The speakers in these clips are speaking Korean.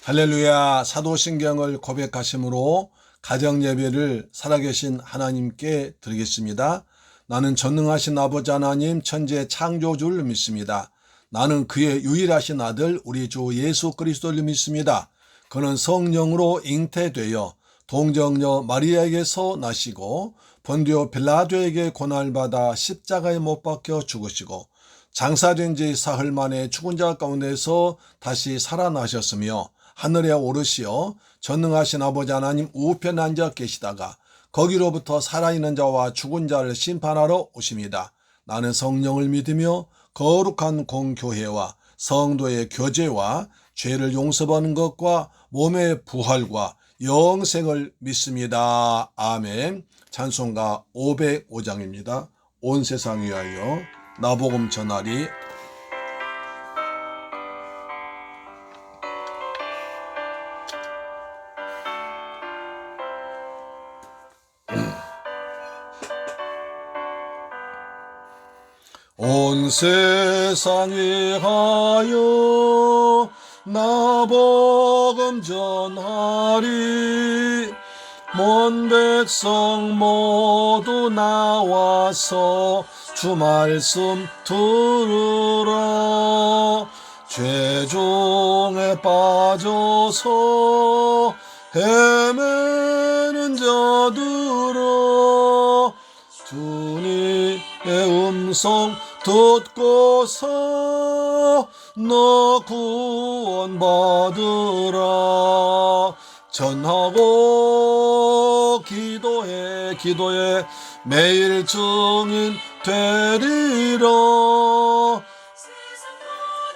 할렐루야. 사도신경을 고백하심으로 가정예배를 살아계신 하나님께 드리겠습니다. 나는 전능하신 아버지 하나님 천지의 창조주를 믿습니다. 나는 그의 유일하신 아들 우리 주 예수 그리스도를 믿습니다. 그는 성령으로 잉태되어 동정녀 마리아에게서 나시고 본디오 빌라도에게 고난받아 십자가에 못 박혀 죽으시고 장사된 지 사흘 만에 죽은 자 가운데서 다시 살아나셨으며 하늘에 오르시어 전능하신 아버지 하나님 우편에 앉아 계시다가 거기로부터 살아있는 자와 죽은 자를 심판하러 오십니다. 나는 성령을 믿으며 거룩한 공교회와 성도의 교제와 죄를 용서받는 것과 몸의 부활과 영생을 믿습니다. 아멘. 찬송가 505장입니다. 온 세상 위하여 나복음 전하리. 온 세상 위하여 나복음 전하리. 먼 백성 모두 나와서 주 말씀 들으라. 죄종에 빠져서 헤매는 자들아, 주님의 음성 듣고서 너 구원받으라. 전하고 기도해 매일 증인 되리라.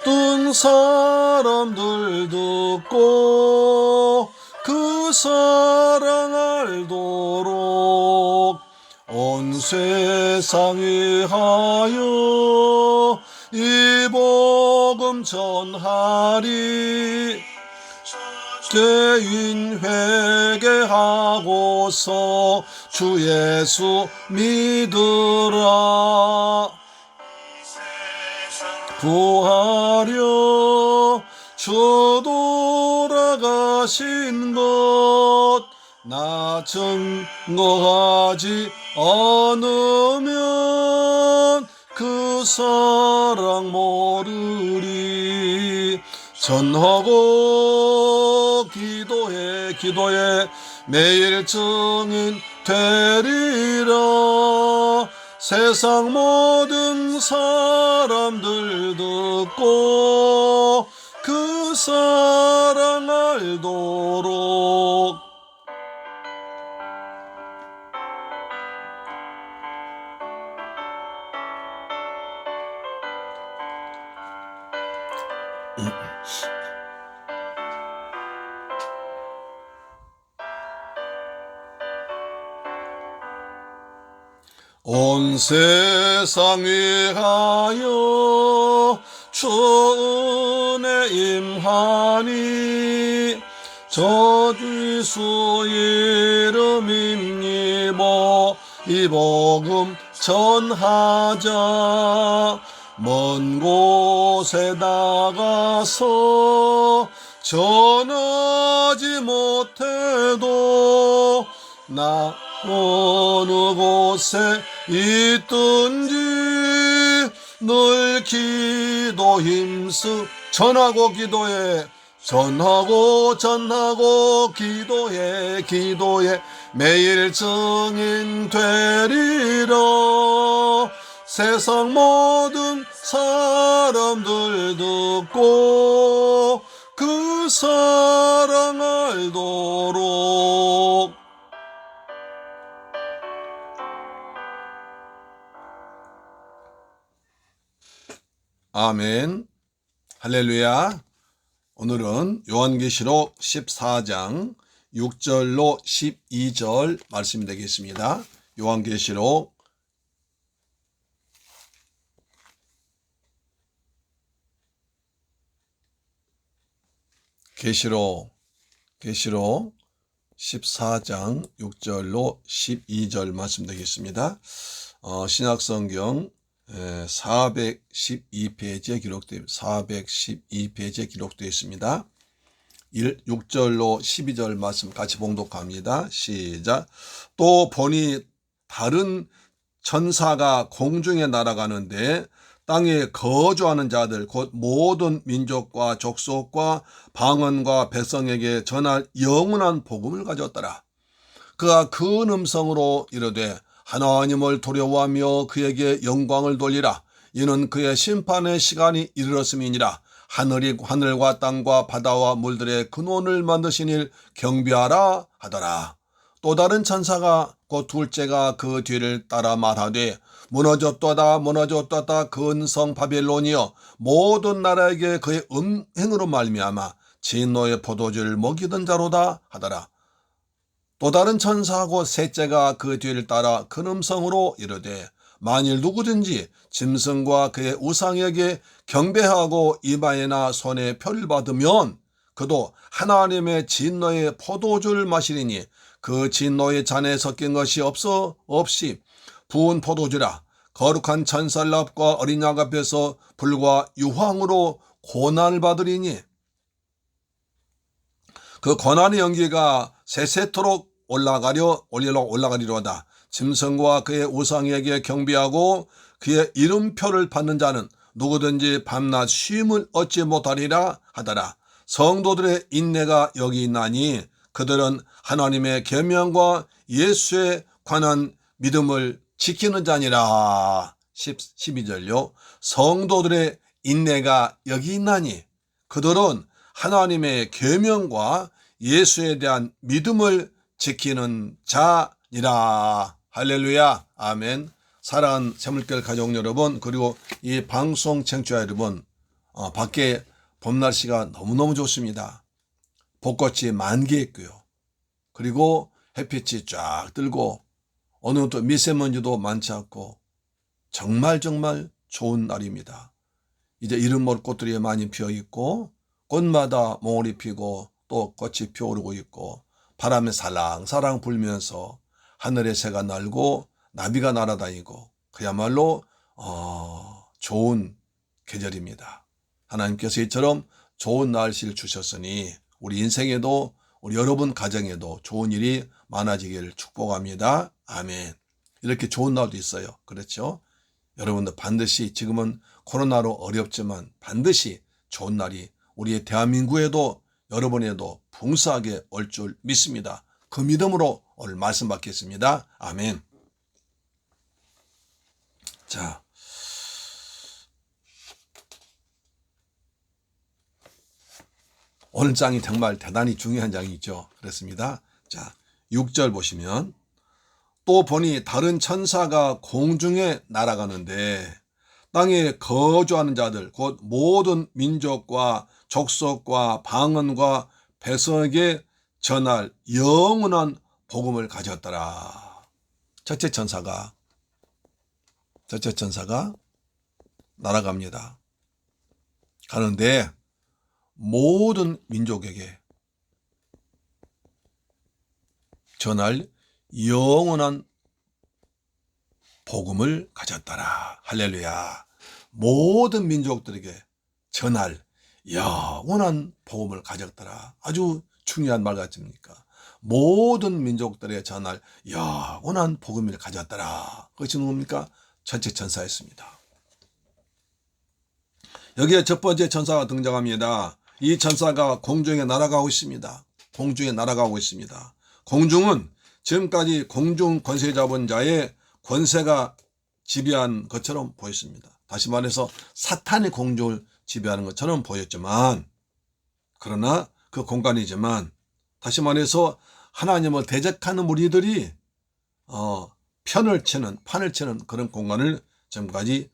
뜬 사람들 듣고 그 사랑 알도록 온 세상 위하여 이 복음 전하리. 죄인 회개하고서 주 예수 믿으라. 구하려 주 돌아가신 것 나 증거하지 않으면 그 사랑 모르리. 전하고 기도해 매일 증인 되리라. 세상 모든 사람들 듣고 그 사랑 알도록 온 세상 위하여 주 은혜 임하니. 저 주 이름 힘입어 이 복음 전하자. 먼 곳에 나가서 전하지 못해도 나 어느 곳에 있든지 늘 기도 힘쓰 전하고 기도해 매일 증인 되리라. 세상 모든 사람들 듣고 그 사랑 알도록 아멘. 할렐루야. 오늘은 요한계시록 14장 6절로 12절 말씀이 되겠습니다. 요한계시록 14장 6절로 12절 말씀 되겠습니다. 신약성경 412페이지에 기록되어 있습니다. 6절로 12절 말씀 같이 봉독합니다. 시작. 또 보니 다른 천사가 공중에 날아가는데 땅에 거주하는 자들 곧 모든 민족과 족속과 방언과 백성에게 전할 영원한 복음을 가졌더라. 그가 큰 음성으로 이르되 하나님을 두려워하며 그에게 영광을 돌리라. 이는 그의 심판의 시간이 이르렀음이니라. 하늘과 땅과 바다와 물들의 근원을 만드신 일 경배하라 하더라. 또 다른 천사가 곧 둘째가 그 뒤를 따라 말하되 무너졌도다 무너졌도다 근성 바벨론이여 모든 나라에게 그의 음행으로 말미암아 진노의 포도주를 먹이던 자로다 하더라. 또 다른 천사하고 셋째가 그 뒤를 따라 큰 음성으로 이르되 만일 누구든지 짐승과 그의 우상에게 경배하고 이마에나 손에 표를 받으면 그도 하나님의 진노의 포도주를 마시리니 그 진노의 잔에 섞인 것이 없이 부은 포도주라. 거룩한 천살랍과 어린 양 앞에서 불과 유황으로 고난을 받으리니 그 고난의 연기가 세세토록 올라가리로다. 짐승과 그의 우상에게 경배하고 그의 이름표를 받는 자는 누구든지 밤낮 쉼을 얻지 못하리라 하더라. 성도들의 인내가 여기 있나니 그들은 하나님의 계명과 예수에 관한 믿음을 지키는 자니라. 12절요. 성도들의 인내가 여기 있나니 그들은 하나님의 계명과 예수에 대한 믿음을 지키는 자니라. 할렐루야. 아멘. 사랑하는 새물결 가족 여러분, 그리고 이 방송 청취자 여러분, 밖에 봄 날씨가 너무너무 좋습니다. 벚꽃이 만개했고요. 그리고 햇빛이 쫙 들고 어느 또 미세먼지도 많지 않고 정말 좋은 날입니다. 이제 이름 모를 꽃들이 많이 피어 있고 꽃마다 몽울이 피고 또 꽃이 피어오르고 있고 바람이 살랑살랑 불면서 하늘에 새가 날고 나비가 날아다니고 그야말로 좋은 계절입니다. 하나님께서 이처럼 좋은 날씨를 주셨으니 우리 인생에도 우리 여러분 가정에도 좋은 일이 많아지기를 축복합니다. 아멘. 이렇게 좋은 날도 있어요. 그렇죠? 여러분들 반드시 지금은 코로나로 어렵지만 반드시 좋은 날이 우리의 대한민국에도 여러분에도 풍성하게 올 줄 믿습니다. 그 믿음으로 오늘 말씀 받겠습니다. 아멘. 자, 오늘 장이 정말 대단히 중요한 장이죠. 그렇습니다. 자, 6절 보시면 또 보니 다른 천사가 공중에 날아가는데 땅에 거주하는 자들 곧 모든 민족과 족속과 방언과 백성에게 전할 영원한 복음을 가졌더라. 첫째 천사가 날아갑니다. 가는데 모든 민족에게 전할 영원한 복음을 가졌더라. 할렐루야. 모든 민족들에게 전할 영원한 복음을 가졌더라. 아주 중요한 말 같습니까? 모든 민족들에게 전할 영원한 복음을 가졌더라. 그것이 누굽니까? 첫째 천사였습니다. 여기에 첫 번째 천사가 등장합니다. 이 천사가 공중에 날아가고 있습니다. 공중은 지금까지 공중 권세 잡은 자의 권세가 지배한 것처럼 보였습니다. 다시 말해서 사탄의 공중을 지배하는 것처럼 보였지만, 그러나 그 공간이지만, 다시 말해서 하나님을 대적하는 무리들이 판을 치는 그런 공간을 지금까지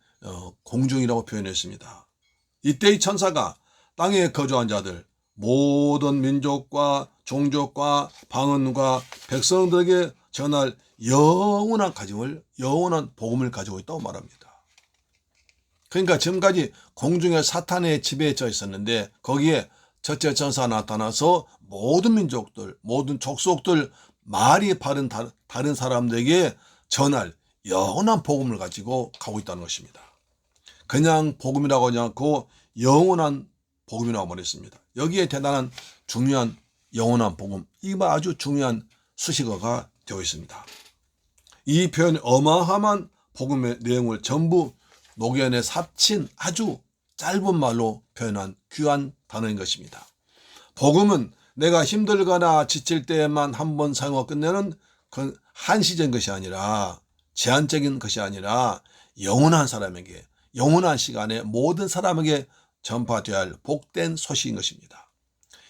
공중이라고 표현했습니다. 이때 이 천사가 땅에 거주한 자들 모든 민족과 종족과 방언과 백성들에게 전할 영원한 복음을 가지고 있다고 말합니다. 그러니까 지금까지 공중에 사탄의 지배에 져 있었는데 거기에 첫째 천사가 나타나서 모든 민족들, 모든 족속들, 말이 바른 다른 사람들에게 전할 영원한 복음을 가지고 가고 있다는 것입니다. 그냥 복음이라고 하지 않고 영원한 복음이 나와버렸습니다. 여기에 대단한 중요한 영원한 복음, 이거 아주 중요한 수식어가 되어 있습니다. 이 표현 어마어마한 복음의 내용을 전부 녹여내 삽친 아주 짧은 말로 표현한 귀한 단어인 것입니다. 복음은 내가 힘들거나 지칠 때에만 한번 사용하고 끝내는 그 한시적인 것이 아니라, 제한적인 것이 아니라 영원한 사람에게, 영원한 시간에 모든 사람에게 전파되어야 할 복된 소식인 것입니다.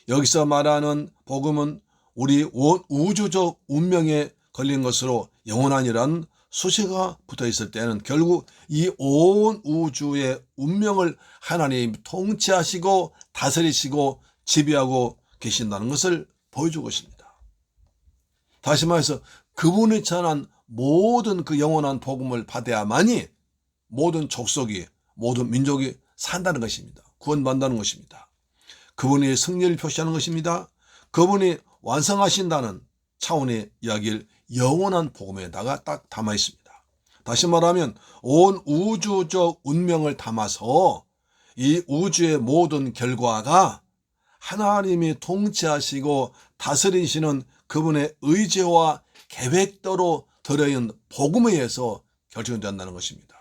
여기서 말하는 복음은 우리 우주적 운명에 걸린 것으로 영원한이라는 수식어가 붙어 있을 때는 결국 이 온 우주의 운명을 하나님이 통치하시고 다스리시고 지배하고 계신다는 것을 보여주고 있습니다. 다시 말해서 그분이 전한 모든 그 영원한 복음을 받아야만이 모든 족속이, 모든 민족이 산다는 것입니다. 구원받는다는 것입니다. 그분이 승리를 표시하는 것입니다. 그분이 완성하신다는 차원의 이야기를 영원한 복음에다가 딱 담아 있습니다. 다시 말하면 온 우주적 운명을 담아서 이 우주의 모든 결과가 하나님이 통치하시고 다스리시는 그분의 의지와 계획대로 들어있는 복음에 의해서 결정된다는 것입니다.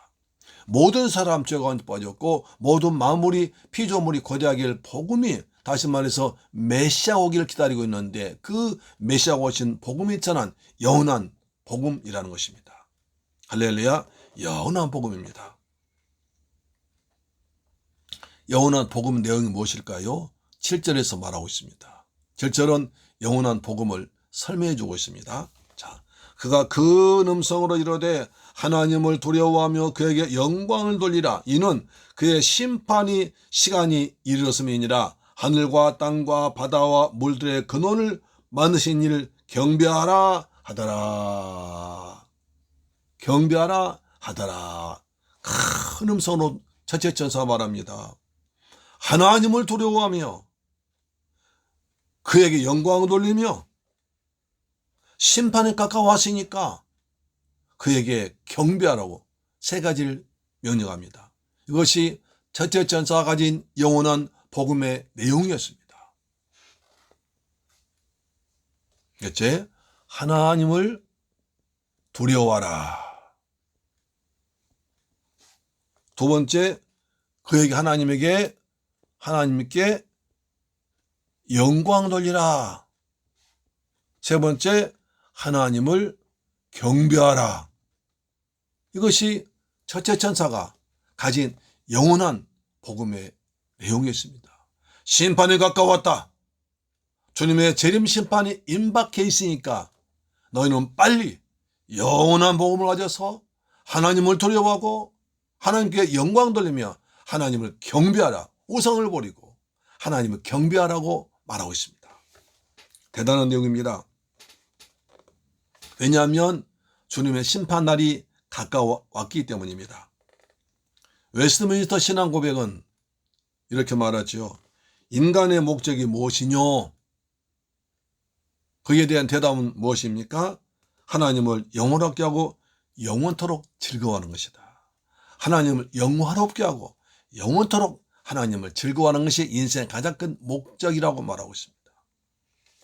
모든 사람 죄 가운데 빠졌고 모든 만물이 피조물이 거대하길 복음이, 다시 말해서 메시아 오기를 기다리고 있는데 그 메시아 오신 복음이 전한 영원한 복음이라는 것입니다. 할렐루야, 영원한 복음입니다. 영원한 복음 내용이 무엇일까요? 7절에서 말하고 있습니다. 7절은 영원한 복음을 설명해 주고 있습니다. 자, 그가 그 음성으로 이르되 하나님을 두려워하며 그에게 영광을 돌리라. 이는 그의 심판이 시간이 이르렀음이니라. 하늘과 땅과 바다와 물들의 근원을 만드신 이를 경배하라 하더라. 경배하라 하더라. 큰 음성으로 첫째 천사가 말합니다. 하나님을 두려워하며 그에게 영광을 돌리며 심판에 가까워하시니까 그에게 경배하라고 세 가지를 명령합니다. 이것이 첫째 천사가 가진 영원한 복음의 내용이었습니다. 첫째, 하나님을 두려워하라. 두 번째, 그에게 하나님께 영광 돌리라. 세 번째, 하나님을 경배하라. 이것이 첫째 천사가 가진 영원한 복음의 내용이었습니다. 심판이 가까웠다. 주님의 재림 심판이 임박해 있으니까 너희는 빨리 영원한 복음을 가져서 하나님을 두려워하고 하나님께 영광 돌리며 하나님을 경배하라. 우상을 버리고 하나님을 경배하라고 말하고 있습니다. 대단한 내용입니다. 왜냐하면 주님의 심판날이 가까워왔기 때문입니다. 웨스트민스터 신앙 고백은 이렇게 말하죠. 인간의 목적이 무엇이뇨? 거기에 대한 대답은 무엇입니까? 하나님을 영원하게 하고 영원토록 즐거워하는 것이다. 하나님을 영화롭게 하고 영원토록 하나님을 즐거워하는 것이 인생의 가장 큰 목적이라고 말하고 있습니다.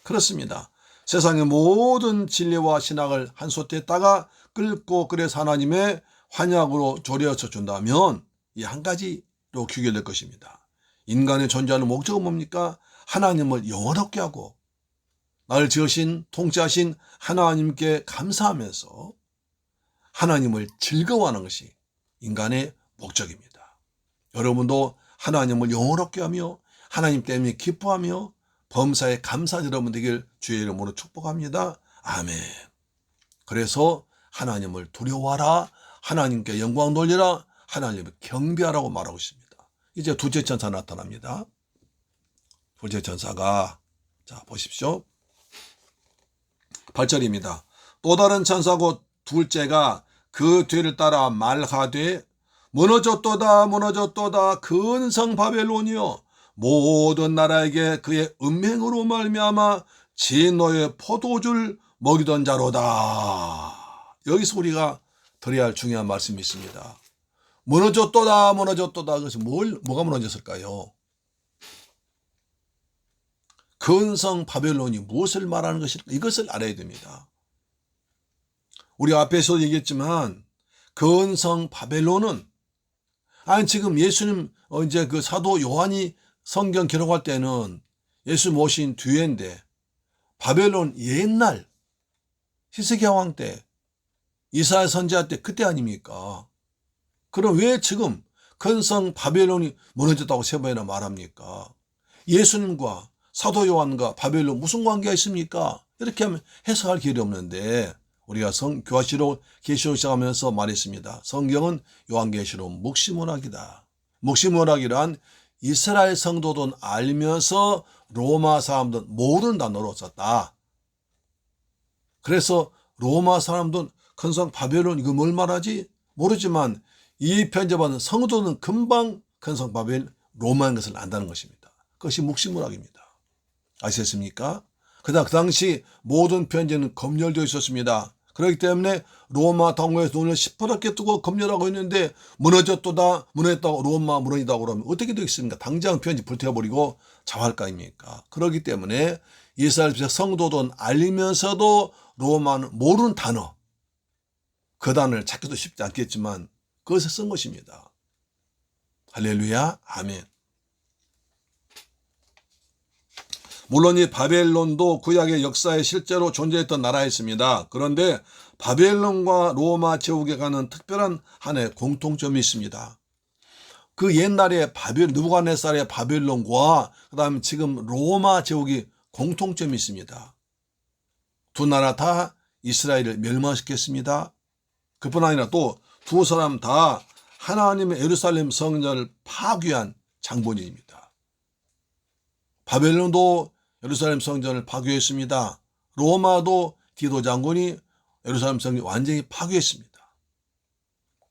그렇습니다. 세상의 모든 진리와 신학을 한 솥에다가 끓고 그래서 하나님의 환약으로 조려서 준다면 이 한 가지로 귀결될 것입니다. 인간의 존재하는 목적은 뭡니까? 하나님을 영원롭게 하고 나를 지으신 통치하신 하나님께 감사하면서 하나님을 즐거워하는 것이 인간의 목적입니다. 여러분도 하나님을 영원롭게 하며 하나님 때문에 기뻐하며 범사에 감사한 여러분 되길 주의 이름으로 축복합니다. 아멘. 그래서 하나님을 두려워하라, 하나님께 영광 돌리라, 하나님을 경배하라고 말하고 있습니다. 이제 둘째 천사 나타납니다. 둘째 천사가, 자 보십시오. 8절입니다. 또 다른 천사고 둘째가 그 뒤를 따라 말하되 무너졌도다 무너졌도다 근성 바벨론이여 모든 나라에게 그의 음행으로 말미암아 진노의 포도주를 먹이던 자로다. 여기서 우리가 들어야 할 중요한 말씀이 있습니다. 무너졌도다 무너졌도다. 그것이 뭐가 무너졌을까요? 근성 바벨론이 무엇을 말하는 것일까? 이것을 알아야 됩니다. 우리 앞에서 얘기했지만 근성 바벨론은 지금 예수님 이제 그 사도 요한이 성경 기록할 때는 예수 모신 뒤인데 바벨론 옛날 히스기야 왕 때 이사야 선지자 때 그때 아닙니까? 그럼 왜 지금 근성 바벨론이 무너졌다고 세 번이나 말합니까? 예수님과 사도 요한과 바벨론 무슨 관계가 있습니까? 이렇게 하면 해석할 길이 없는데 우리가 교화시록 계시록 시작하면서 말했습니다. 성경은 요한계시록 묵시문학이다. 묵시문학이란 이스라엘 성도들은 알면서 로마 사람들은 모르는 단어로 썼다. 그래서 로마 사람들은 근성 바벨론 이거 뭘 말하지? 모르지만 이 편집하는 성도는 금방 근성 바벨 로마인 것을 안다는 것입니다. 그것이 묵시문학입니다. 아시겠습니까? 그 당시 모든 편지는 검열되어 있었습니다. 그렇기 때문에 로마 당국에서 눈을 시퍼렇게 뜨고 검열하고 있는데 무너졌다 무너졌다고 로마 무너지다고 그러면 어떻게 되겠습니까? 당장 편지 불태워버리고 자활 거 아닙니까? 그렇기 때문에 이스라엘 성도들은 알리면서도 로마는 모르는 단어, 그 단어를 찾기도 쉽지 않겠지만 그것을 쓴 것입니다. 할렐루야, 아멘. 물론 이 바벨론도 구약의 역사에 실제로 존재했던 나라였습니다. 그런데 바벨론과 로마 제국에 가는 특별한 하나의 공통점이 있습니다. 그 옛날에 느부갓네살의 바벨론과 그다음에 지금 로마 제국이 공통점이 있습니다. 두 나라 다 이스라엘을 멸망시켰습니다. 그뿐 아니라 또 두 사람 다 하나님의 예루살렘 성전을 파괴한 장본인입니다. 바벨론도 예루살렘 성전을 파괴했습니다. 로마도 디도 장군이 예루살렘 성전을 완전히 파괴했습니다.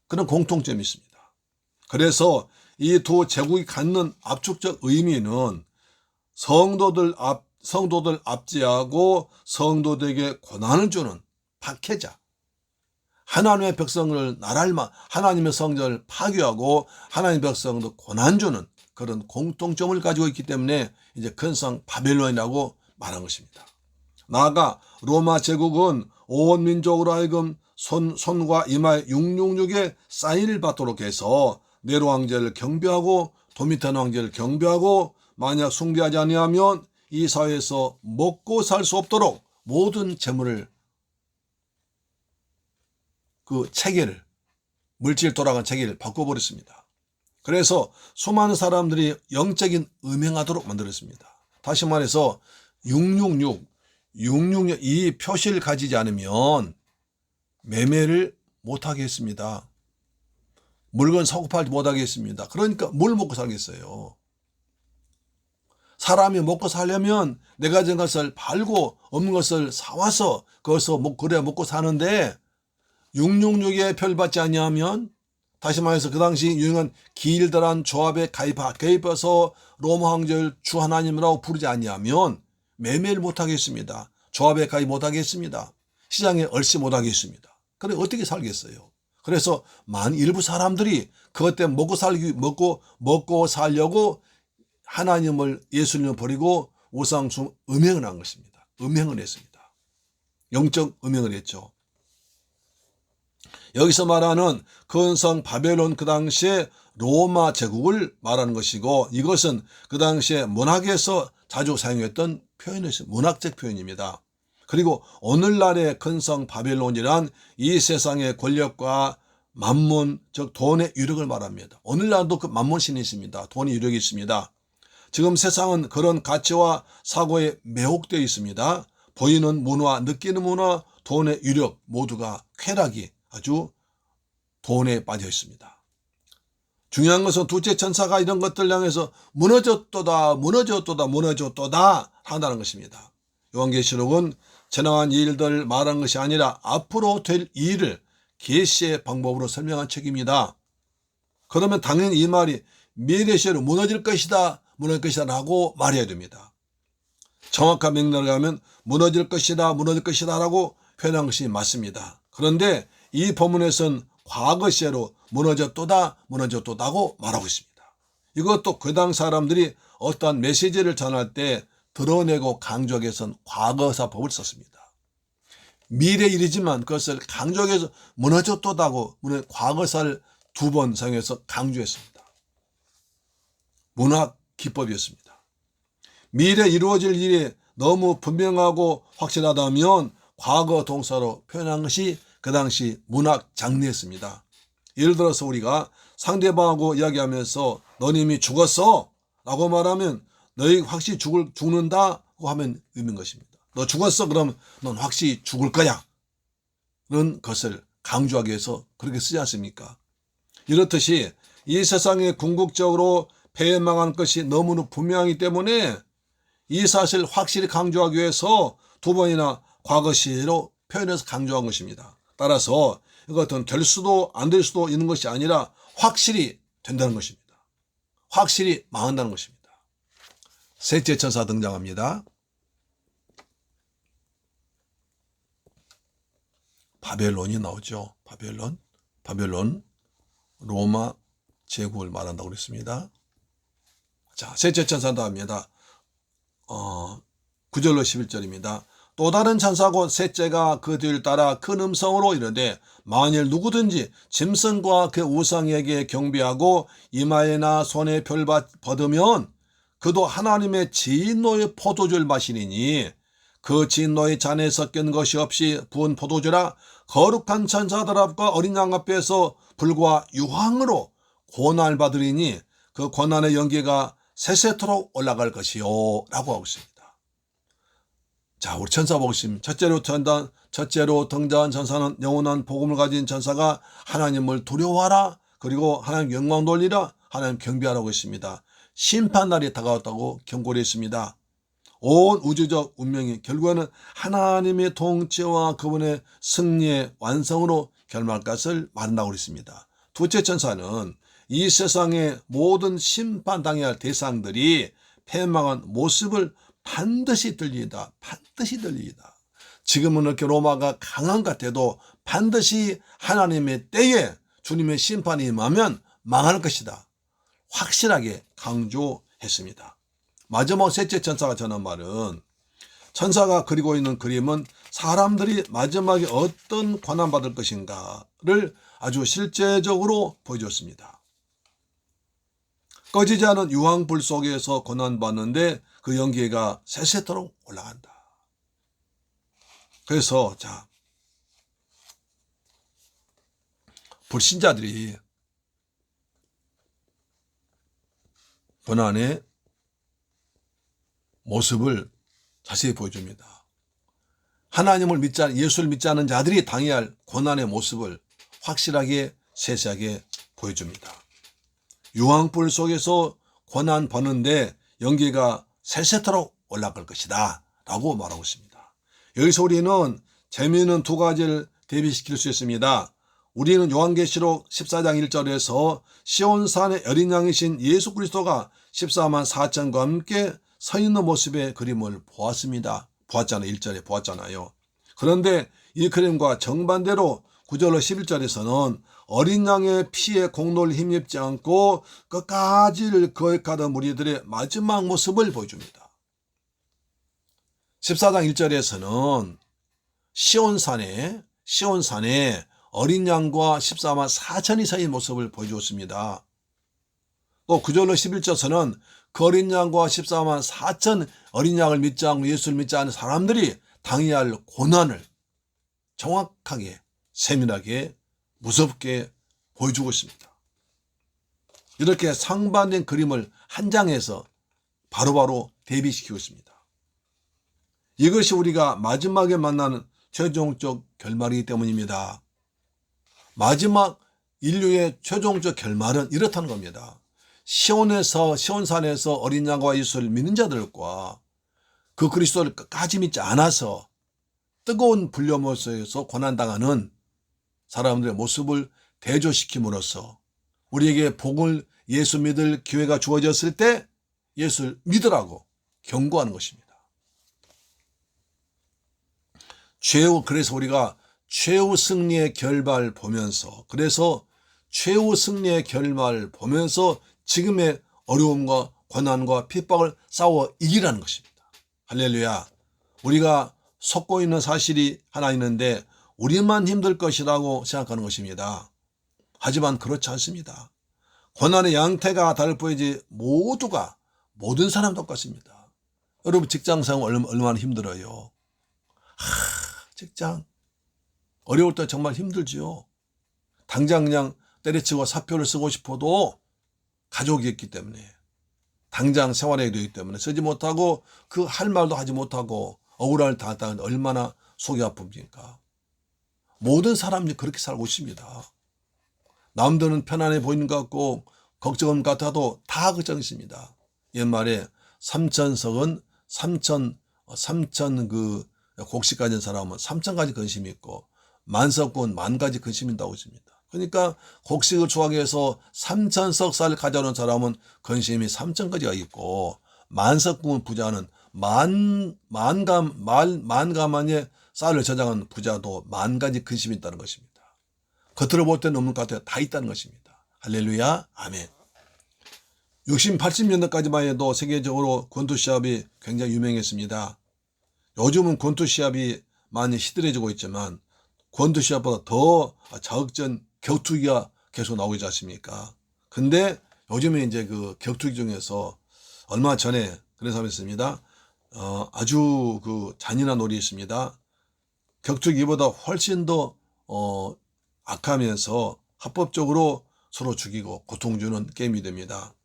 그런 공통점이 있습니다. 그래서 이 두 제국이 갖는 압축적 의미는 성도들 압제하고 성도들에게 고난을 주는 박해자, 하나님의 백성을 하나님의 성전을 파괴하고 하나님의 백성도 고난 주는 그런 공통점을 가지고 있기 때문에 이제 근성 바벨론이라고 말한 것입니다. 나아가 로마 제국은 온 민족으로 하여금 손과 이마에 666의 사인을 받도록 해서 네로 황제를 경배하고 도미탄 황제를 경배하고 만약 숭배하지 아니하면 이 사회에서 먹고 살 수 없도록 모든 재물을 그 체계를 물질 돌아간 체계를 바꿔버렸습니다. 그래서 수많은 사람들이 영적인 음행하도록 만들었습니다. 다시 말해서 666 이 표시를 가지지 않으면 매매를 못하게 했습니다. 물건 사고 팔지 못하게 했습니다. 그러니까 뭘 먹고 살겠어요. 사람이 먹고 살려면 내가 가진 것을 팔고 없는 것을 사와서 그것을 그래야 먹고 사는데 666에 표를 받지 아니하면 다시 말해서 그 당시 유행한 길들한 조합에 가입해서 로마 황제를 주 하나님이라고 부르지 아니하면 매매를 못하겠습니다. 조합에 가입 못하겠습니다. 시장에 얼씨 못하겠습니다. 그래 어떻게 살겠어요? 그래서 일부 사람들이 그것 때문에 먹고 살려고 하나님을 예수님을 버리고 우상숭 음행을 한 것입니다. 음행을 했습니다. 영적 음행을 했죠. 여기서 말하는 근성 바벨론 그 당시에 로마 제국을 말하는 것이고 이것은 그 당시에 문학에서 자주 사용했던 표현이었어요. 문학적 표현입니다. 그리고 오늘날의 근성 바벨론이란 이 세상의 권력과 만문, 즉 돈의 유력을 말합니다. 오늘날도 그 만문신이 있습니다. 돈의 유력이 있습니다. 지금 세상은 그런 가치와 사고에 매혹되어 있습니다. 보이는 문화, 느끼는 문화, 돈의 유력 모두가 쾌락이 아주 돈에 빠져 있습니다. 중요한 것은 둘째 천사가 이런 것들 향해서 무너졌도다 한다는 것입니다. 요한계시록은 지나간 일들을 말한 것이 아니라 앞으로 될 일을 계시의 방법으로 설명한 책입니다. 그러면 당연히 이 말이 미래시로 무너질 것이다 라고 말해야 됩니다. 정확한 맥락을 가면 무너질 것이다 라고 표현한 것이 맞습니다. 그런데 이 본문에서는 과거 시제로 무너졌도다고 말하고 있습니다. 이것도 그 당 사람들이 어떠한 메시지를 전할 때 드러내고 강조하기 위해서는 과거사법을 썼습니다. 미래 일이지만 그것을 강조해서 무너졌다고 과거사를 2번 사용해서 강조했습니다. 문학 기법이었습니다. 미래 이루어질 일이 너무 분명하고 확실하다면 과거 동사로 표현한 것이 그 당시 문학 장르였습니다. 예를 들어서 우리가 상대방하고 이야기하면서 너는 이미 죽었어 라고 말하면 너희 확실히 죽는다고 하면 있는 것입니다. 너 죽었어 그럼 넌 확실히 죽을 거야 는 것을 강조하기 위해서 그렇게 쓰지 않습니까? 이렇듯이 이 세상에 궁극적으로 패망한 것이 너무나 분명하기 때문에 이 사실을 확실히 강조하기 위해서 2번이나 과거 시로 표현해서 강조한 것입니다. 따라서 이것은 될 수도 안 될 수도 있는 것이 아니라 확실히 된다는 것입니다. 확실히 망한다는 것입니다. 셋째 천사 등장합니다. 바벨론이 나오죠. 바벨론 로마 제국을 말한다고 그랬습니다. 자, 셋째 천사 나옵니다. 9절로 11절입니다. 또 다른 천사고 셋째가 그 뒤를 따라 큰 음성으로 이르되 만일 누구든지 짐승과 그 우상에게 경배하고 이마에나 손에 별 받으면 그도 하나님의 진노의 포도주를 마시리니 그 진노의 잔에 섞인 것이 없이 부은 포도주라 거룩한 천사들 앞과 어린 양 앞에서 불과 유황으로 고난을 받으리니 그 고난의 연기가 세세토록 올라갈 것이요 라고 하고 있습니다. 자, 우리 천사 보겠습니다. 첫째로 등장한 천사는 영원한 복음을 가진 천사가 하나님을 두려워하라 그리고 하나님 영광 돌리라 하나님 경배하라고 했습니다. 심판날이 다가왔다고 경고를 했습니다. 온 우주적 운명이 결국에는 하나님의 통치와 그분의 승리의 완성으로 결말할 것을 말한다고 했습니다. 둘째 천사는 이 세상의 모든 심판당해야 할 대상들이 패망한 모습을 반드시 들리다. 지금은 이렇게 로마가 강한 것 같아도 반드시 하나님의 때에 주님의 심판이 임하면 망할 것이다. 확실하게 강조했습니다. 마지막 셋째 천사가 전한 말은 천사가 그리고 있는 그림은 사람들이 마지막에 어떤 고난받을 것인가를 아주 실제적으로 보여줬습니다. 꺼지지 않은 유황불 속에서 고난받는데 그 연기가 세세토록 올라간다. 그래서 자, 불신자들이 고난의 모습을 자세히 보여줍니다. 하나님을 믿지 않은, 예수를 믿지 않은 자들이 당해야 할 고난의 모습을 확실하게 세세하게 보여줍니다. 유황불 속에서 고난 받는데 연기가 세세토록 올라갈 것이다 라고 말하고 있습니다. 여기서 우리는 재미있는 2가지를 대비시킬 수 있습니다. 우리는 요한계시록 14장 1절에서 시온산의 어린 양이신 예수 그리스도가 14만 4천과 함께 서 있는 모습의 그림을 보았잖아요. 1절에 보았잖아요. 그런데 이 그림과 정반대로 9절로 11절에서는 어린 양의 피에 공로를 힘입지 않고 끝까지 거역하던 무리들의 마지막 모습을 보여줍니다. 14장 1절에서는 시온산에 어린 양과 14만 4천이 서 있는 모습을 보여주었습니다. 또 9절로 11절에서는 그 어린 양과 14만 4천 어린 양을 믿지 않고 예수를 믿지 않은 사람들이 당해야 할 고난을 정확하게 세밀하게 무섭게 보여주고 있습니다. 이렇게 상반된 그림을 한 장에서 바로바로 대비시키고 있습니다. 이것이 우리가 마지막에 만나는 최종적 결말이기 때문입니다. 마지막 인류의 최종적 결말은 이렇다는 겁니다. 시온산에서 어린 양과 예수를 믿는 자들과 그 그리스도를 끝까지 믿지 않아서 뜨거운 불려모에서 고난당하는 사람들의 모습을 대조시킴으로써 우리에게 복을 예수 믿을 기회가 주어졌을 때 예수를 믿으라고 경고하는 것입니다. 그래서 우리가 최후 승리의 결말 보면서 지금의 어려움과 고난과 핍박을 싸워 이기라는 것입니다. 할렐루야. 우리가 속고 있는 사실이 하나 있는데 우리만 힘들 것이라고 생각하는 것입니다. 하지만 그렇지 않습니다. 고난의 양태가 다를 뿐이지 모두가 모든 사람 똑같습니다. 여러분 직장생활 얼마나 힘들어요. 직장 어려울 때 정말 힘들지요. 당장 그냥 때려치고 사표를 쓰고 싶어도 가족이 있기 때문에 당장 생활해야 되기 때문에 쓰지 못하고 그 할 말도 하지 못하고 억울함을 당했다는 얼마나 속이 아픕니까. 모든 사람이 그렇게 살고 있습니다. 남들은 편안해 보이는 것 같고 걱정은 같아도 다 걱정이 있습니다. 옛말에 3천석은 3천 그 곡식 가진 사람은 3,000가지 근심이 있고 만석은 10,000가지 근심이 있다고 했습니다. 그러니까 곡식을 추하기 위해서 3,000석 쌀을 가져오는 사람은 근심이 3,000가지가 있고 만석군 부자는 만가만의 쌀을 저장한 부자도 10,000가지 근심이 있다는 것입니다. 겉으로 볼 때는 없는 것 같아요. 다 있다는 것입니다. 할렐루야, 아멘. 60, 80년대까지만 해도 세계적으로 권투시합이 굉장히 유명했습니다. 요즘은 권투시합이 많이 시들해지고 있지만 권투시합보다 더 자극전 격투기가 계속 나오지 않습니까? 근데 요즘에 이제 그 격투기 중에서 얼마 전에 그런 사람이 있습니다. 아주 그 잔인한 놀이 있습니다. 격투기보다 훨씬 더 악하면서 합법적으로 서로 죽이고 고통 주는 게임이 됩니다.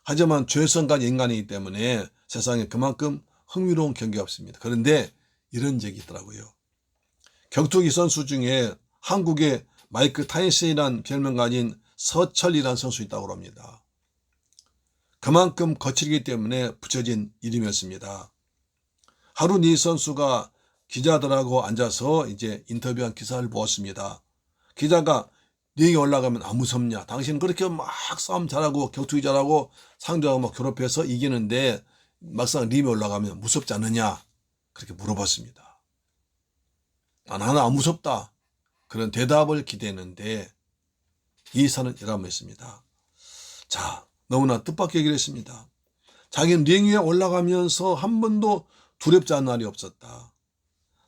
하지만 죄성간 인간이기 때문에 세상에 그만큼 흥미로운 경기가 없습니다. 그런데 이런 적이 있더라고요. 격투기 선수 중에 한국의 마이크 타이슨이라는 별명 가진 서철이라는 선수 있다고 합니다. 그만큼 거칠기 때문에 붙여진 이름이었습니다. 하루 이 선수가 기자들하고 앉아서 이제 인터뷰한 기사를 보았습니다. 기자가 링에 올라가면 안 무섭냐? 당신 그렇게 막 싸움 잘하고 격투기 잘하고 상대하고 막 괴롭혀서 이기는데 막상 링에 올라가면 무섭지 않느냐? 그렇게 물어봤습니다. 나는 안 무섭다. 그런 대답을 기대했는데 이 사는 이라고 했습니다. 자, 너무나 뜻밖의 얘기를 했습니다. 자기는 링 위에 올라가면서 한 번도 두렵지 않은 날이 없었다.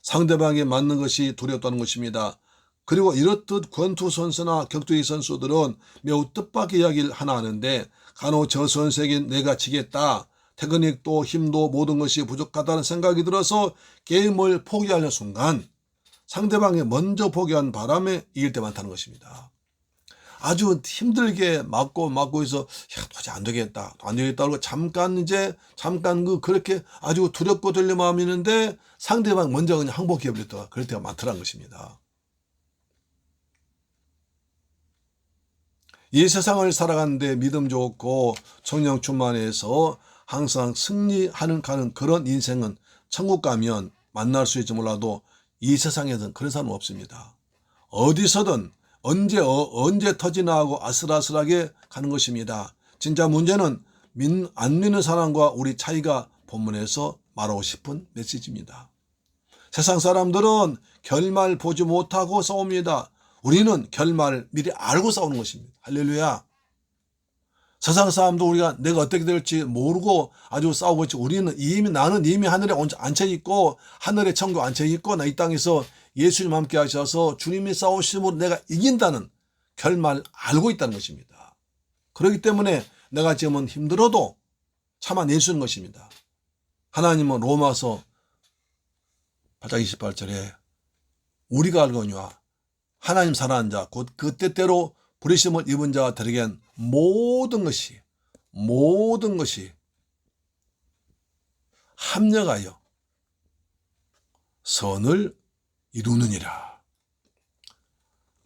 상대방에 맞는 것이 두렵다는 것입니다. 그리고 이렇듯 권투 선수나 격투기 선수들은 매우 뜻밖의 이야기를 하나 하는데 간혹 저 선수에게 내가 지겠다. 테크닉도 힘도 모든 것이 부족하다는 생각이 들어서 게임을 포기하는 순간 상대방이 먼저 포기한 바람에 이길 때 많다는 것입니다. 아주 힘들게 맞고 해서 도저히 안 되겠다 하고 잠깐 그렇게 아주 두렵고 떨리는 마음이 있는데 상대방 먼저 그냥 항복해버렸다. 그럴 때가 많더라는 것입니다. 이 세상을 살아가는데 믿음 좋고 청량 충만해서 항상 승리하는 가는 그런 인생은 천국 가면 만날 수 있을지 몰라도 이 세상에서는 그런 사람은 없습니다. 어디서든 언제 터지나 하고 아슬아슬하게 가는 것입니다. 진짜 문제는 안 믿는 사람과 우리 차이가 본문에서 말하고 싶은 메시지입니다. 세상 사람들은 결말 보지 못하고 싸웁니다. 우리는 결말을 미리 알고 싸우는 것입니다. 할렐루야. 세상 사람도 우리가 내가 어떻게 될지 모르고 아주 싸우고 있지. 나는 이미 하늘에 앉혀있고 하늘에 천국 앉혀있고 나 이 땅에서 예수님 함께 하셔서 주님이 싸우심으로 내가 이긴다는 결말 알고 있다는 것입니다. 그렇기 때문에 내가 지금은 힘들어도 참아낼 수 있는 것입니다. 하나님은 로마서 8장 28절에 우리가 알거니와 하나님 사랑하는 자 곧 그 때때로 부르심을 입은 자가 들에겐 모든 것이 합력하여 선을 이루느니라.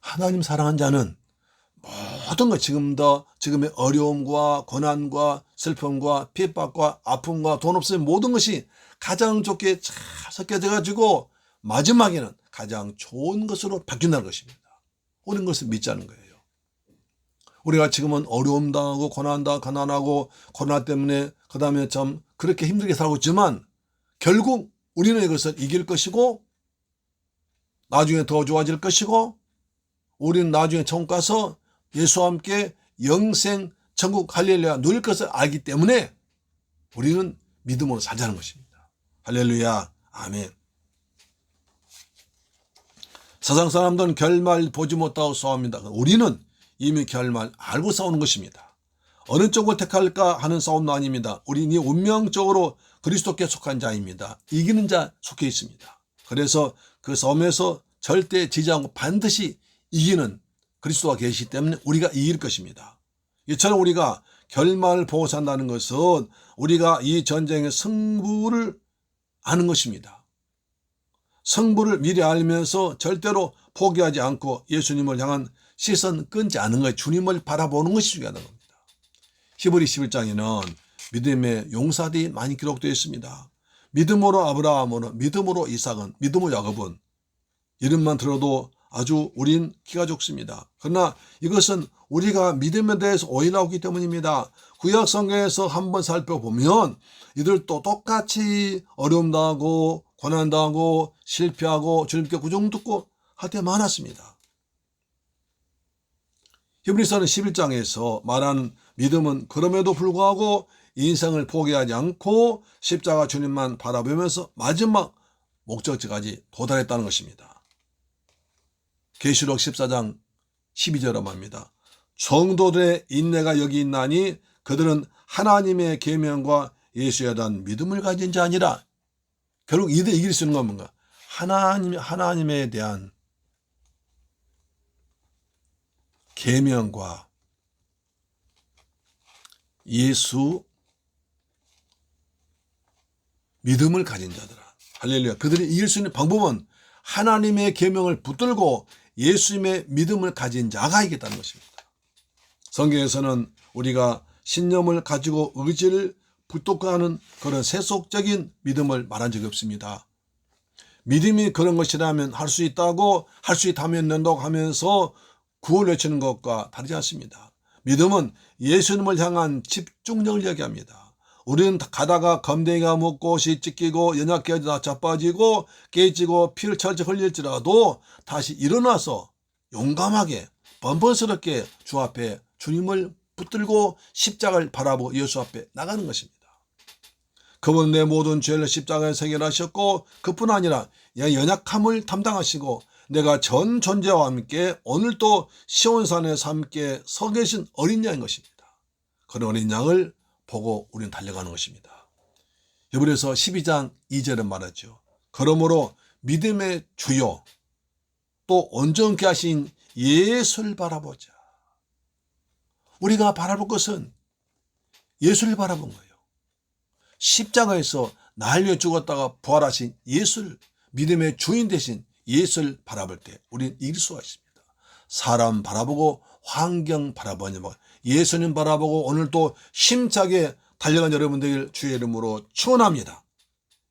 하나님 사랑한 자는 모든 것 지금의 어려움과 고난과 슬픔과 핍박과 아픔과 돈 없으면 모든 것이 가장 좋게 잘 섞여져 가지고 마지막에는 가장 좋은 것으로 바뀐다는 것입니다. 우리는 그것을 믿자는 거예요. 우리가 지금은 어려움 당하고 고난 당하고 가난하고 코로나 때문에 그다음에 참 그렇게 힘들게 살고 있지만 결국 우리는 이것을 이길 것이고 나중에 더 좋아질 것이고 우리는 나중에 천국 가서 예수와 함께 영생 천국 할렐루야 누릴 것을 알기 때문에 우리는 믿음으로 살자는 것입니다. 할렐루야. 아멘. 세상 사람들은 결말 보지 못하고 싸웁니다. 우리는 이미 결말 알고 싸우는 것입니다. 어느 쪽을 택할까 하는 싸움도 아닙니다. 우리는 운명적으로 그리스도께 속한 자입니다. 이기는 자 속해 있습니다. 그래서 그 싸움에서 절대 지지 않고 반드시 이기는 그리스도가 계시기 때문에 우리가 이길 것입니다. 이처럼 우리가 결말을 보고 산다는 것은 우리가 이 전쟁의 승부를 아는 것입니다. 승부를 미리 알면서 절대로 포기하지 않고 예수님을 향한 시선 끊지 않은 거예요. 주님을 바라보는 것이 중요하다는 겁니다. 히브리 11장에는 믿음의 용사들이 많이 기록되어 있습니다. 믿음으로 아브라함은, 믿음으로 이삭은, 믿음으로 야곱은 이름만 들어도 아주 우린 기가 좋습니다. 그러나 이것은 우리가 믿음에 대해서 오해하고 있기 때문입니다. 구약 성경에서 한번 살펴보면 이들도 똑같이 어려움 당하고 고난 당하고 실패하고 주님께 구종 듣고 할 때 많았습니다. 히브리서는 11장에서 말하는 믿음은 그럼에도 불구하고 인생을 포기하지 않고 십자가 주님만 바라보면서 마지막 목적지까지 도달했다는 것입니다. 계시록 14장 12절에 말합니다. 성도들의 인내가 여기 있나니 그들은 하나님의 계명과 예수에 대한 믿음을 가진 자 아니라, 결국 이들 이길 수 있는 건 뭔가? 하나님에 대한 계명과 예수 믿음을 가진 자들아. 할렐루야. 그들이 이길 수 있는 방법은 하나님의 계명을 붙들고 예수님의 믿음을 가진 자가 이겼다는 것입니다. 성경에서는 우리가 신념을 가지고 의지를 붙들고하는 그런 세속적인 믿음을 말한 적이 없습니다. 믿음이 그런 것이라면 할 수 있다고, 할 수 있다면 된다고 하면서 구원 외치는 것과 다르지 않습니다. 믿음은 예수님을 향한 집중력을 얘기합니다. 우리는 가다가 검댕이가 먹고 옷이 찢기고 연약해져 자빠지고 깨지고 피를 철철 흘릴지라도 다시 일어나서 용감하게 번번스럽게 주 앞에 주님을 붙들고 십자가를 바라보고 예수 앞에 나가는 것입니다. 그분은 내 모든 죄를 십자가에 해결하셨고 그뿐 아니라 연약함을 담당하시고 내가 전 존재와 함께 오늘도 시온산에서 함께 서 계신 어린 양인 것입니다. 그런 어린 양을 보고 우리는 달려가는 것입니다. 히브리서 12장 2절은 말하죠. 그러므로 믿음의 주요 또 온전케 하신 예수를 바라보자. 우리가 바라볼 것은 예수를 바라본 거예요. 십자가에서 날 위해 죽었다가 부활하신 예수를, 믿음의 주인 되신 예수를 바라볼 때 우리는 이길 수가 있습니다. 사람 바라보고 환경 바라보니 예수님 바라보고 오늘도 힘차게 달려간 여러분들 주의 이름으로 축원합니다.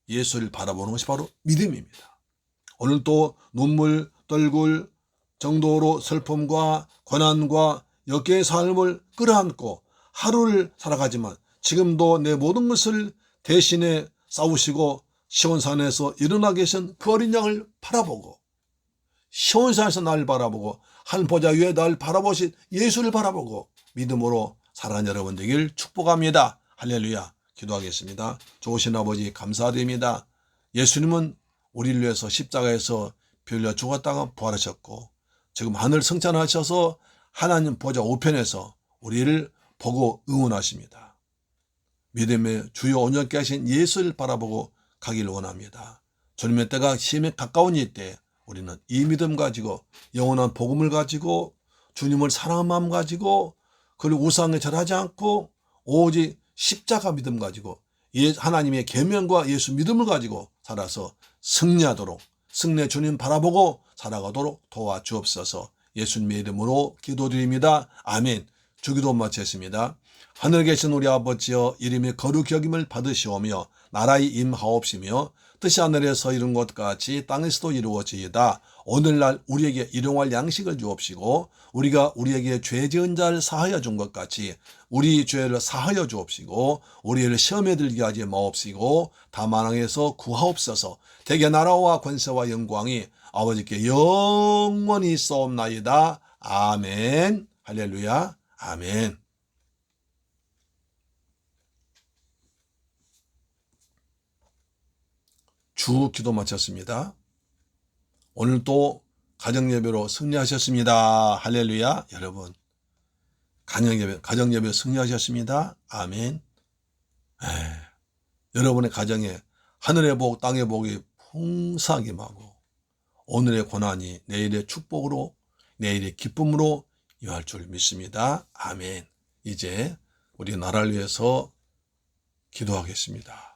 예수를 바라보는 것이 바로 믿음입니다. 오늘도 눈물 떨굴 정도로 슬픔과 고난과 역계의 삶을 끌어안고 하루를 살아가지만 지금도 내 모든 것을 대신에 싸우시고 시온산에서 일어나 계신 그 어린 양을 바라보고 시온산에서 날 바라보고 한 보좌 위에 날 바라보신 예수를 바라보고 믿음으로 살아가는 여러분 되길 축복합니다. 할렐루야. 기도하겠습니다. 좋으신 아버지 감사드립니다. 예수님은 우리를 위해서 십자가에서 피 흘려 죽었다가 부활하셨고 지금 하늘 승천하셔서 하나님 보좌 우편에서 우리를 보고 응원하십니다. 믿음의 주요 온전케 하신 예수를 바라보고 가기를 원합니다. 주님의 때가 심에 가까운 이때 우리는 이 믿음 가지고 영원한 복음을 가지고 주님을 사랑하는 마음 가지고 그리고 우상에 절하지 않고 오직 십자가 믿음 가지고 하나님의 계명과 예수 믿음을 가지고 살아서 승리하도록 승리의 주님 바라보고 살아가도록 도와주옵소서. 예수님의 이름으로 기도드립니다. 아멘. 주기도 마치겠습니다. 하늘에 계신 우리 아버지여 이름이 거룩히 여김을 받으시오며 나라의 임하옵시며 뜻이 하늘에서 이룬 것 같이 땅에서도 이루어지이다. 오늘날 우리에게 일용할 양식을 주옵시고 우리가 우리에게 죄 지은 자를 사하여 준 것 같이 우리 죄를 사하여 주옵시고 우리를 시험에 들게 하지 마옵시고 다만 왕에서 구하옵소서. 대개 나라와 권세와 영광이 아버지께 영원히 있사옵나이다. 아멘. 할렐루야. 아멘. 주 기도 마쳤습니다. 오늘 또 가정예배로 승리하셨습니다. 할렐루야. 여러분, 가정예배 승리하셨습니다. 아멘. 여러분의 가정에 하늘의 복, 땅의 복이 풍성하게 임하고 오늘의 고난이 내일의 축복으로, 내일의 기쁨으로 임할 줄 믿습니다. 아멘. 이제 우리 나라를 위해서 기도하겠습니다.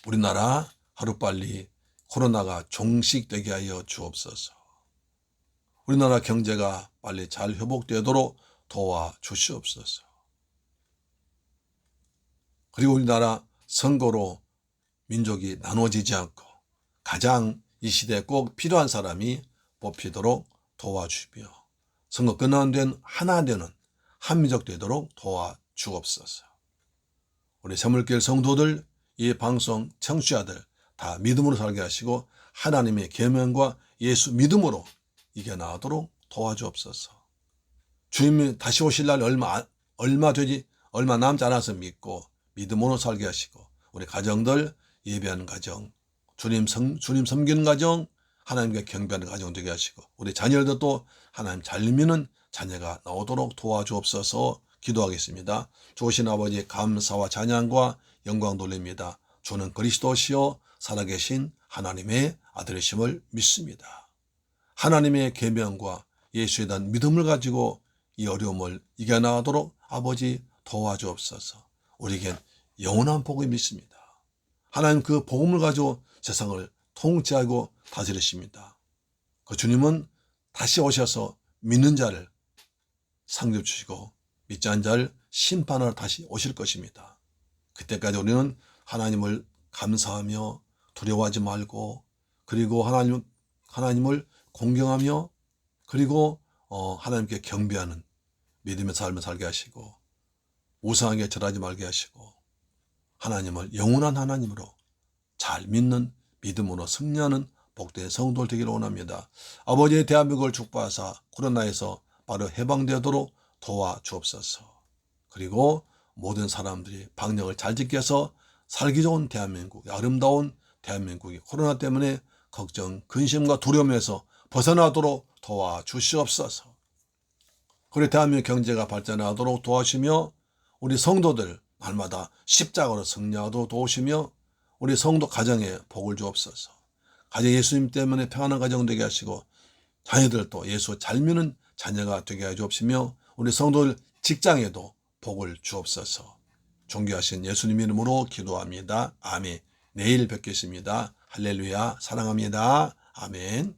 우리나라 하루빨리 코로나가 종식되게 하여 주옵소서. 우리나라 경제가 빨리 잘 회복되도록 도와주시옵소서. 그리고 우리나라 선거로 민족이 나눠지지 않고 가장 이 시대에 꼭 필요한 사람이 뽑히도록 도와주시며 선거 끝난 데는 하나 되는 한민족 되도록 도와주옵소서. 우리 새물교회 성도들, 이 방송 청취자들 다 믿음으로 살게 하시고 하나님의 계명과 예수 믿음으로 이겨나가도록 도와주옵소서. 주님이 다시 오실 날 얼마 남지 않아서 믿고 믿음으로 살게 하시고 우리 가정들 예배하는 가정, 주님 섬기는 가정, 하나님께 경배하는 가정 되게 하시고 우리 자녀들도 또 하나님 잘 믿는 자녀가 나오도록 도와주옵소서. 기도하겠습니다. 좋으신 아버지 감사와 찬양과 영광 돌립니다. 주는 그리스도시요 살아계신 하나님의 아들이심을 믿습니다. 하나님의 계명과 예수에 대한 믿음을 가지고 이 어려움을 이겨나가도록 아버지 도와주옵소서. 우리에겐 영원한 복을 믿습니다. 하나님 그 복음을 가지고 세상을 통치하고 다스리십니다. 그 주님은 다시 오셔서 믿는 자를 상급 주시고 믿지 않은 자를 심판하러 다시 오실 것입니다. 그때까지 우리는 하나님을 감사하며 두려워하지 말고 그리고 하나님을 공경하며 그리고 하나님께 경배하는 믿음의 삶을 살게 하시고 우상하게 절하지 말게 하시고 하나님을 영원한 하나님으로 잘 믿는 믿음으로 승리하는 복된 성도들 되기를 원합니다. 아버지의 대한민국을 축복하사 코로나에서 바로 해방되도록 도와주옵소서. 그리고 모든 사람들이 방역을 잘 지켜서 살기 좋은 대한민국, 아름다운 대한민국이 코로나 때문에 걱정, 근심과 두려움에서 벗어나도록 도와주시옵소서. 그리고 대한민국 경제가 발전하도록 도와주시며 우리 성도들 날마다 십자가로 승리하도록 도우시며 우리 성도 가정에 복을 주옵소서. 가정 예수님 때문에 평안한 가정 되게 하시고 자녀들도 예수 잘 믿는 자녀가 되게 해 주옵시며 우리 성도들 직장에도 복을 주옵소서. 존귀하신 예수님 이름으로 기도합니다. 아멘. 내일 뵙겠습니다. 할렐루야. 사랑합니다. 아멘.